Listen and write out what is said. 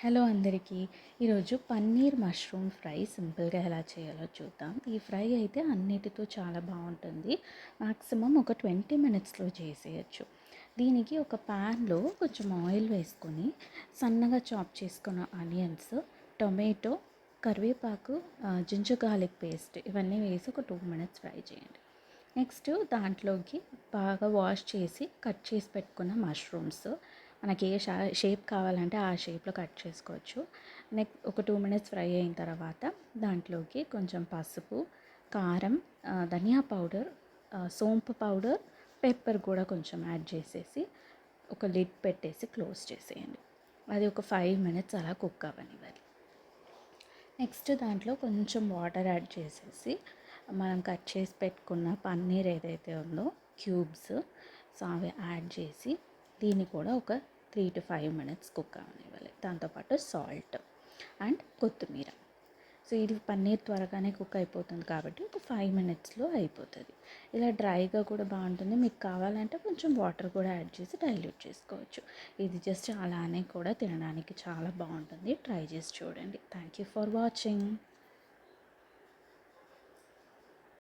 Hello అందరికీ. ఈరోజు paneer mushroom fry సింపుల్గా ఎలా చేయాలో చూద్దాం. ఈ ఫ్రై అయితే అన్నిటితో చాలా బాగుంటుంది. మ్యాక్సిమం ఒక 20 మినిట్స్లో చేసేయచ్చు. దీనికి ఒక ప్యాన్లో కొంచెం ఆయిల్ వేసుకొని సన్నగా చాప్ చేసుకున్న ఆనియన్స్, టొమాటో, కరివేపాకు, జింజర్ గార్లిక్ పేస్ట్ ఇవన్నీ వేసి ఒక 2 మినిట్స్ ఫ్రై చేయండి. నెక్స్ట్ దాంట్లోకి బాగా వాష్ చేసి కట్ చేసి పెట్టుకున్న మష్రూమ్స్, మనకి ఏ షేప్ కావాలంటే ఆ షేప్లో కట్ చేసుకోవచ్చు. ఒక 2 మినిట్స్ ఫ్రై అయిన తర్వాత దాంట్లోకి కొంచెం పసుపు, కారం, ధనియా పౌడర్, సోంపు పౌడర్, పెప్పర్ కూడా కొంచెం యాడ్ చేసేసి ఒక లిడ్ పెట్టేసి క్లోజ్ చేసేయండి. అది ఒక 5 మినిట్స్ అలా కుక్ అవ్వనివ్వాలి. నెక్స్ట్ దాంట్లో కొంచెం వాటర్ యాడ్ చేసేసి మనం కట్ చేసి పెట్టుకున్న పన్నీర్ ఏదైతే ఉందో క్యూబ్స్, సో అవి యాడ్ చేసి దీన్ని కూడా ఒక 3 to 5 మినిట్స్ కుక్ అవ్వనివ్వాలి. దాంతోపాటు సాల్ట్ అండ్ కొత్తిమీర. సో ఇది పన్నీర్ త్వరగానే కుక్ అయిపోతుంది కాబట్టి ఒక 5 మినిట్స్లో అయిపోతుంది. ఇలా డ్రైగా కూడా బాగుంటుంది. మీకు కావాలంటే కొంచెం వాటర్ కూడా యాడ్ చేసి డైల్యూట్ చేసుకోవచ్చు. ఇది జస్ట్ అలానే కూడా తినడానికి చాలా బాగుంటుంది. ట్రై చేసి చూడండి. Thank you for watching.